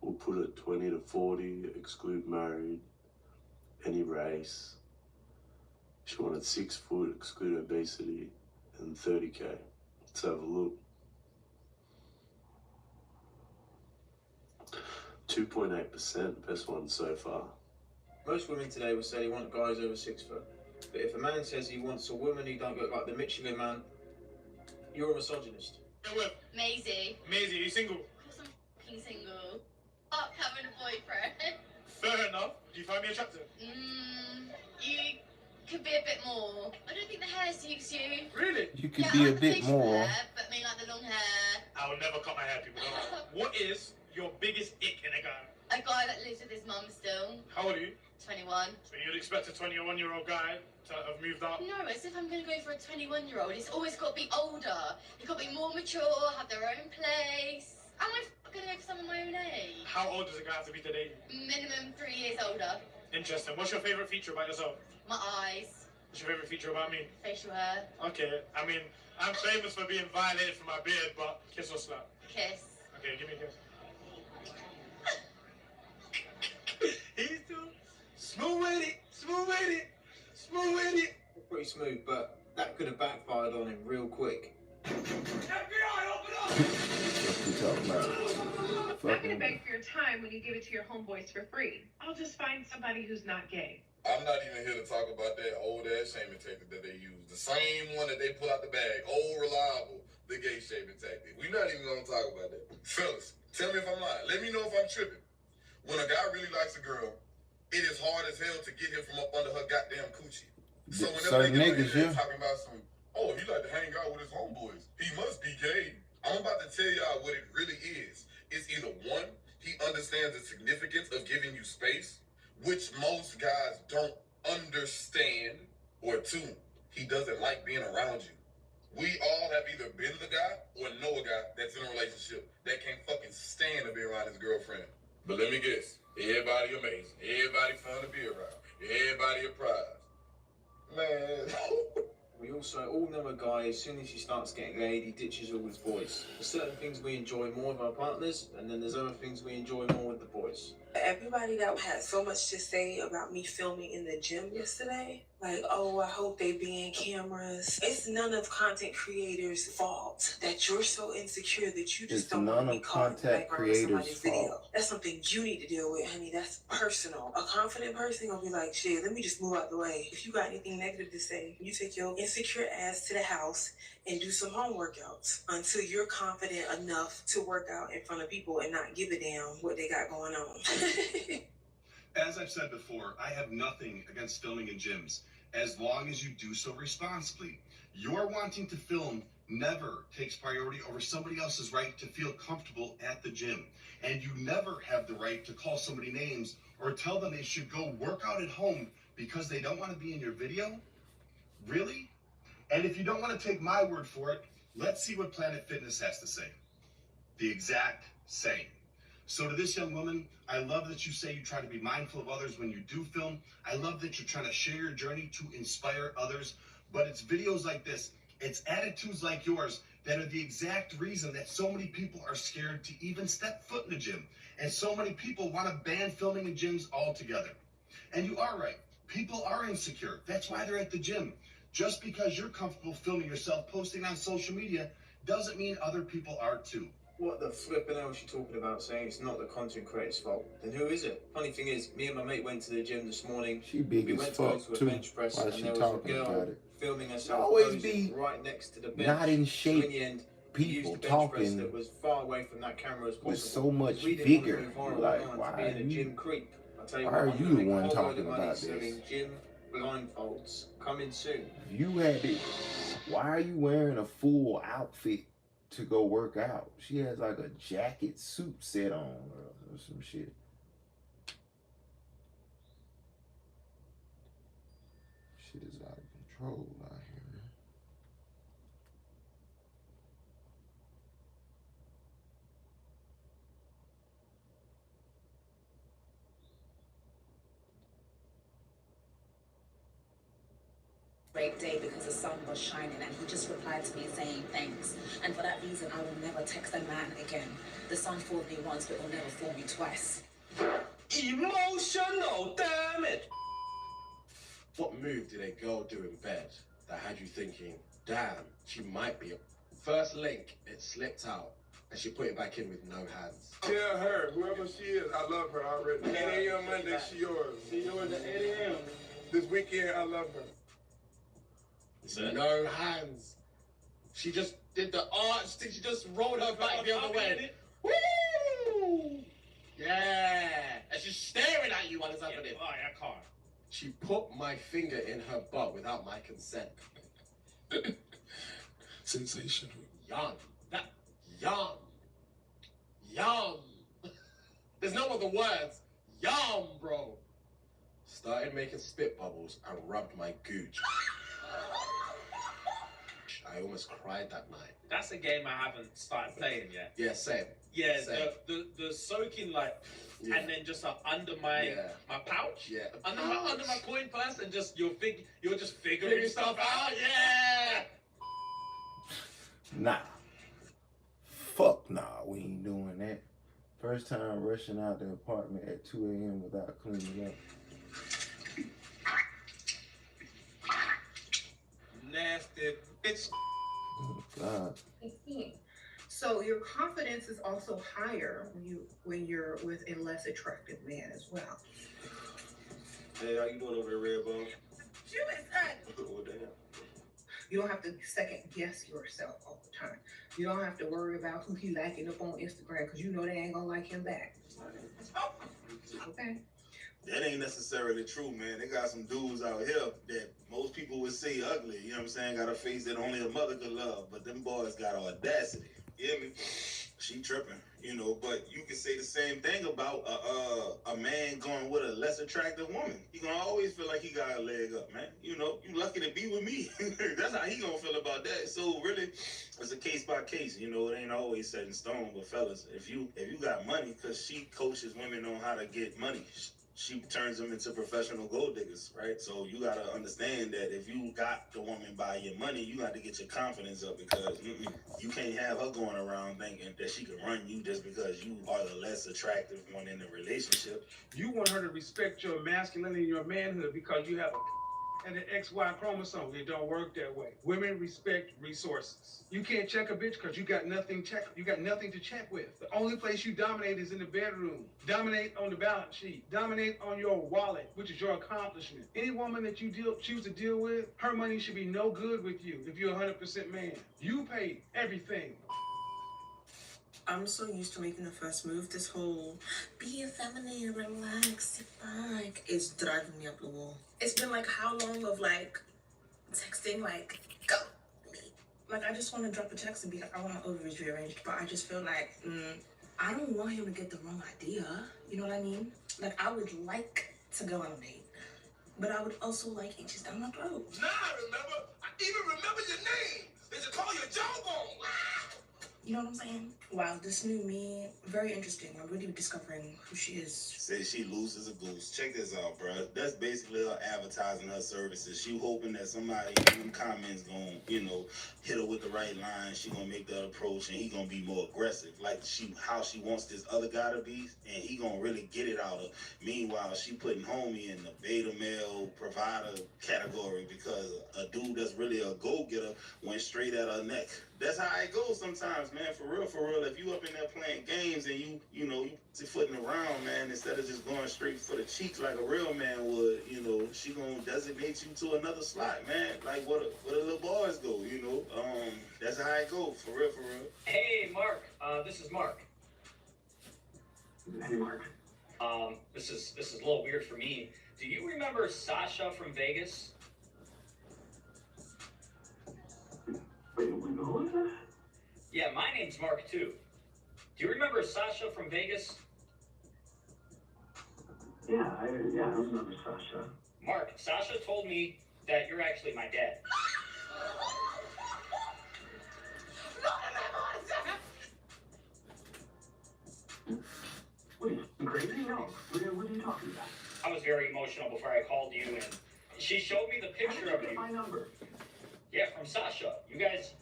We'll put it 20 to 40, exclude married, any race. She wanted 6 foot, exclude obesity, and 30K. Let's have a look. 2.8%, best one so far. Most women today will say they want guys over 6 foot. But if a man says he wants a woman who don't look like the Michelin man, you're a misogynist. Maisie. Maisie, are you single? Of course I'm fucking single. Fuck having a boyfriend. Fair enough. Do you find me attractive? You could be a bit more. I don't think the hair suits you. Really? You could Yeah, be I a like the bit facial more. hair, but I mean like the long hair. I will never cut my hair, people. What is your biggest ick in a guy? A guy that lives with his mum still. How old are you? 21. So you'd expect a 21-year-old guy to have moved up? No, as if I'm going to go for a 21-year-old. It's always got to be older. It's got to be more mature, have their own place. Am I going to go for someone my own age? How old does a guy have to be to date you? Minimum 3 years older. Interesting. What's your favourite feature about yourself? My eyes. What's your favorite feature about me? Facial hair. Okay, I mean, I'm famous for being violated for my beard, but kiss or slap? Kiss. Okay, give me a kiss. He's too smooth with it, smooth with it, smooth with it. Pretty smooth, but that could have backfired on him real quick. FBI, open up! I'm not gonna beg for your time when you give it to your homeboys for free. I'll just find somebody who's not gay. I'm not even here to talk about that old ass shaming tactic that they use. The same one that they pull out the bag. Old reliable, the gay shaming tactic. We're not even gonna talk about that. Fellas, tell me if I'm lying. Let me know if I'm tripping. When a guy really likes a girl, it is hard as hell to get him from up under her goddamn coochie. So whenever they get on here talking about some, oh, he like to hang out with his homeboys, he must be gay. I'm about to tell y'all what it really is. It's either one, he understands the significance of giving you space, which most guys don't understand, or two, he doesn't like being around you. We all have either been the guy or know a guy that's in a relationship that can't fucking stand to be around his girlfriend. But let me guess, everybody amazing, everybody fun to be around, everybody a prize. Man. We also all know a guy, as soon as he starts getting laid, he ditches all his boys. There's certain things we enjoy more with our partners, and then there's other things we enjoy more with the boys. Everybody that had so much to say about me filming in the gym yesterday, like, oh, I hope they be in cameras. It's none of content creators' fault that you're so insecure that you just don't want to be caught in the background of somebody's video. That's something you need to deal with, honey. That's personal. A confident person gonna be like, shit, let me just move out the way. If you got anything negative to say, you take your insecure ass to the house and do some home workouts until you're confident enough to work out in front of people and not give a damn what they got going on. As I've said before, I have nothing against filming in gyms, as long as you do so responsibly. Your wanting to film never takes priority over somebody else's right to feel comfortable at the gym. And you never have the right to call somebody names or tell them they should go work out at home because they don't want to be in your video. Really? And if you don't want to take my word for it, let's see what Planet Fitness has to say. The exact same. So to this young woman, I love that you say you try to be mindful of others when you do film. I love that you're trying to share your journey to inspire others. But it's videos like this, it's attitudes like yours that are the exact reason that so many people are scared to even step foot in the gym. And so many people want to ban filming in gyms altogether. And you are right. People are insecure. That's why they're at the gym. Just because you're comfortable filming yourself posting on social media doesn't mean other people are too. What the flippin' hell is she talking about, saying it's not the content creator's fault? Then who is it? Funny thing is, me and my mate went to the gym this morning. She big we as went fuck to go to too. a bench press, Why and she there was a talking girl about it? filming herself Always posing be right next to the bench. not in shape. So in the end, people used a bench talking press that was far away from that camera as possible. with so much we didn't vigor. want to Like, why why are are a gym creep? I'll tell you why what, are I'm you gonna the make a one whole load talking of money about selling this? gym blindfolds coming soon. You had it. Why are you wearing a full outfit to go work out? She has like a jacket suit set on or some shit. Shit is out of control out here, man. Great day because the sun was shining and he just replied to me saying thanks. And for that reason, I will never text a man again. The sun fooled me once, but will never fool me twice. Emotional, damn it! What move did a girl do in bed that had you thinking, damn, she might be a... First link, it slipped out, and she put it back in with no hands. Tell her, whoever she is, I love her already. 8 a.m. Monday, she yours. She yours at 8 a.m. This weekend, I love her. No hands. She just did the arch thing. She just rolled her back the other way. Woo! Yeah. And she's staring at you while it's happening. Oh, I can't. She put my finger in her butt without my consent. Sensational. Young. Young. Yum. There's no other words. Yum, bro. Started making spit bubbles and rubbed my gooch. I almost cried that night. That's a game I haven't started playing yet. Yeah, same. Yeah, Same. the soaking like, Yeah. and then just under my pouch, under my coin purse, and just you're just figuring stuff out. Yeah. Nah. Fuck nah, we ain't doing that. First time rushing out the apartment at 2 a.m. without cleaning up. Nasty bitch. Oh, God. So your confidence is also higher when you're with a less attractive man as well. Hey, how you doing over there, Red Bone? Oh, damn. You don't have to second guess yourself all the time. You don't have to worry about who he liking up on Instagram because you know they ain't gonna like him back. Okay. That ain't necessarily true, man. They got some dudes out here that most people would say ugly. You know what I'm saying? Got a face that only a mother could love. But them boys got audacity. You hear me? She tripping, you know. But you can say the same thing about a man going with a less attractive woman. He gonna always feel like he got a leg up, man. You know, you lucky to be with me. That's how he gonna feel about that. So really, it's a case by case. You know, it ain't always set in stone. But fellas, if you got money, cause she coaches women on how to get money. She turns them into professional gold diggers, right? So you gotta understand that if you got the woman by your money, you got to get your confidence up because you can't have her going around thinking that she can run you just because you are the less attractive one in the relationship. You want her to respect your masculinity and your manhood because you have an XY chromosome. It don't work that way. Women respect resources. You can't check a bitch because you got nothing to check with. The only place you dominate is in the bedroom. Dominate on the balance sheet. Dominate on your wallet, which is your accomplishment. Any woman that you choose to deal with, her money should be no good with you if you're 100% man. You pay everything. I'm so used to making the first move. This whole be feminine, relax, sit back is driving me up the wall. It's been like how long of like texting, like go me. Like I just want to drop a text and be like, I want my ovaries rearranged, but I just feel like I don't want him to get the wrong idea. You know what I mean? Like I would like to go on a date, but I would also like inches down my throat. Nah, I even remember your name. They should call you Jawbone. You know what I'm saying? Wow, this new me, very interesting. I'm really discovering who she is. Say she loses a goose. Check this out, bro. That's basically her advertising her services. She hoping that somebody in them comments gonna, you know, hit her with the right line. She gonna make that approach and he gonna be more aggressive. Like how she wants this other guy to be, and he gonna really get it out of. Meanwhile, she putting homie in the beta male provider category because a dude that's really a go-getter went straight at her neck. That's how it goes sometimes, man. For real. If you up in there playing games and you footing around, man, instead of just going straight for the cheeks like a real man would, you know, she gonna designate you to another slot, man. Like where the little boys go, you know. That's how it go. For real. Hey, Mark. This is Mark. Hey, Mark. This is a little weird for me. Do you remember Sasha from Vegas? Wait, who is this? Yeah, my name's Mark too. Do you remember Sasha from Vegas? Yeah, I remember Sasha. Mark, Sasha told me that you're actually my dad. What are you crazy? No. What are you talking about? I was very emotional before I called you, and she showed me the picture of you. My number. Yeah, from Sasha. You guys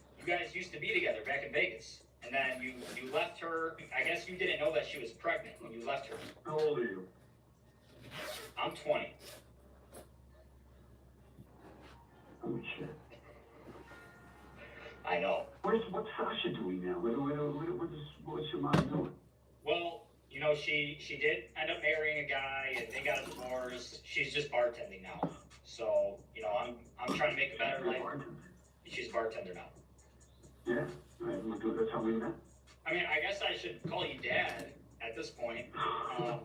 used to be together back in Vegas. And then you left her. I guess you didn't know that she was pregnant when you left her. How old are you? I'm 20. Oh, shit. I know. What's Sasha doing now? What's your mom doing? Well, you know, she did end up marrying a guy, and they got a divorce. She's just bartending now. So, you know, I'm trying to make a better life. She's a bartender now. Yeah, that's how we met. I mean, I guess I should call you Dad at this point. No,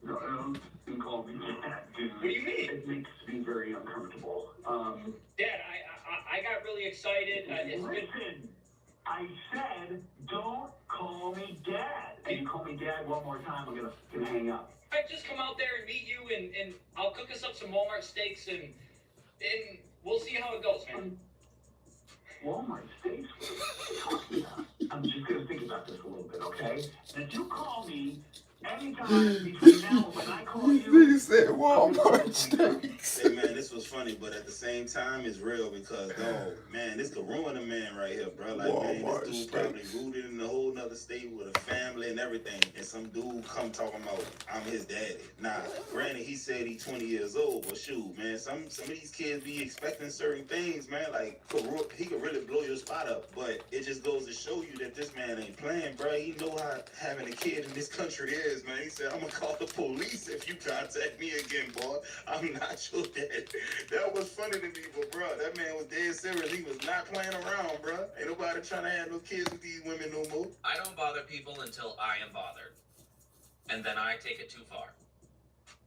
don't call me Dad, dude. What do you mean? It makes me very uncomfortable. Dad, I got really excited. Listen, I said don't call me Dad. If you call me Dad one more time, I'm gonna hang up. I'd just come out there and meet you, and I'll cook us up some Walmart steaks, and We'll see how it goes, man. Walmart stays. I'm just gonna think about this a little bit, okay? And if you call me anytime between now and when I call you, Nigga said Walmart steaks. Hey man, this was funny, but at the same time, it's real because, dog, man, this could ruin a man right here, bro. Like, Walmart man, this dude probably rooted in a whole nother state with a family and everything, and some dude come talking about, I'm his daddy. Nah, granted, he said he's 20 years old, but shoot, man, some of these kids be expecting certain things, man. Like, he could really blow your spot up, but it just goes to show you that this man ain't playing, bro. He know how having a kid in this country is, man. He said, I'm gonna call the police if you contact me again, boy. I'm not your dad. That was funny to me, but bro, that man was dead serious. He was not playing around, bro. Ain't nobody trying to have no kids with these women no more. I don't bother people until I am bothered. And then I take it too far.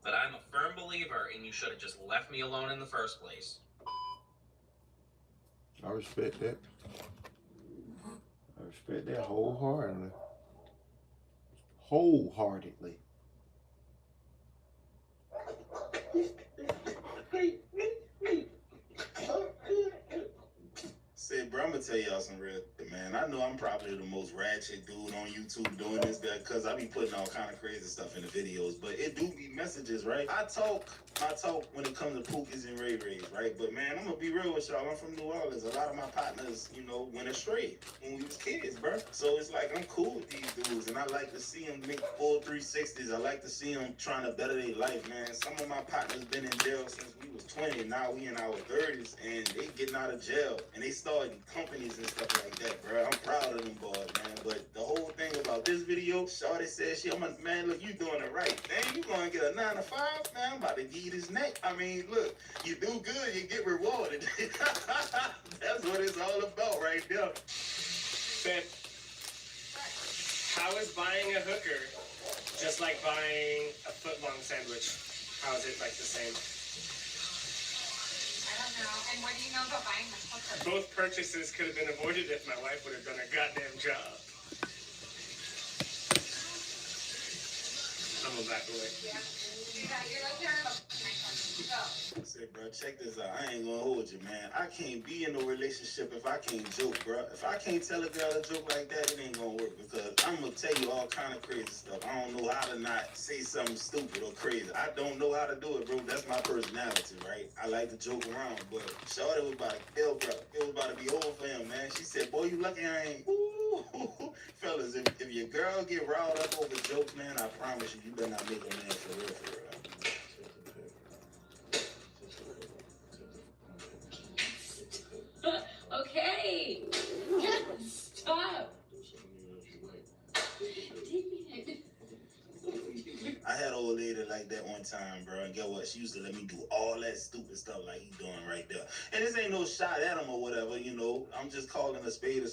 But I'm a firm believer in you should have just left me alone in the first place. I respect that. I respect that wholeheartedly. Wholeheartedly. Say, bro, I'm gonna tell y'all some real shit, man. I know I'm probably the most ratchet dude on YouTube doing this because I be putting all kind of crazy stuff in the videos, but it do be messages, right? I talk when it comes to Pookies and Ray Rays, right? But man, I'm gonna be real with y'all. I'm from New Orleans. A lot of my partners, you know, went astray when we was kids, bro. So it's like I'm cool with these dudes, and I like to see them make full 360s. I like to see them trying to better their life, man. Some of my partners been in jail since we was 20. Now we in our 30s, and they getting out of jail, and they starting companies and stuff like that, bro. I'm proud of them boys, man. But the whole thing about this video, Shawty said, man, look, you doing it right. Dang, you gonna get a 9 to 5? Man, I'm about to give you this neck. I mean, look, you do good, you get rewarded. That's what it's all about right there. Babe, how is buying a hooker just like buying a footlong sandwich? How is it like the same? I don't know. And what do you know about buying the hooker? Both purchases could have been avoided if my wife would have done a goddamn job. I'm gonna back away. Yeah. You're like, you're go. Say, bro, check this out. I ain't gonna hold you, man. I can't be in a relationship if I can't joke, bro. If I can't tell a girl a joke like that, it ain't gonna work because I'm gonna tell you all kind of crazy stuff. I don't know how to not say something stupid or crazy. I don't know how to do it, bro. That's my personality, right? I like to joke around, but Shawty was about to kill, bro. It was about to be over for him, man. She said, boy, you lucky I ain't. Ooh. Fellas, if your girl get riled up over jokes, man, I promise you, you better not make a man for real, for real. Okay. Stop. I had an old lady like that one time, bro, and get what? She used to let me do all that stupid stuff like he doing right there. And this ain't no shot at him or whatever, you know. I'm just calling a spade,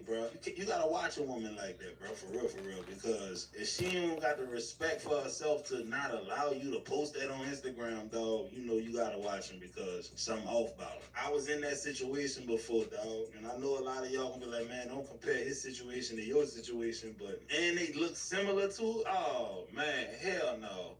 bro. You gotta watch a woman like that, bro, for real, because if she ain't got the respect for herself to not allow you to post that on Instagram, dog, you know you gotta watch him because something off about him. I was in that situation before, dog, and I know a lot of y'all gonna be like, man, don't compare his situation to your situation, but, and they look similar too? Oh, man, hell no.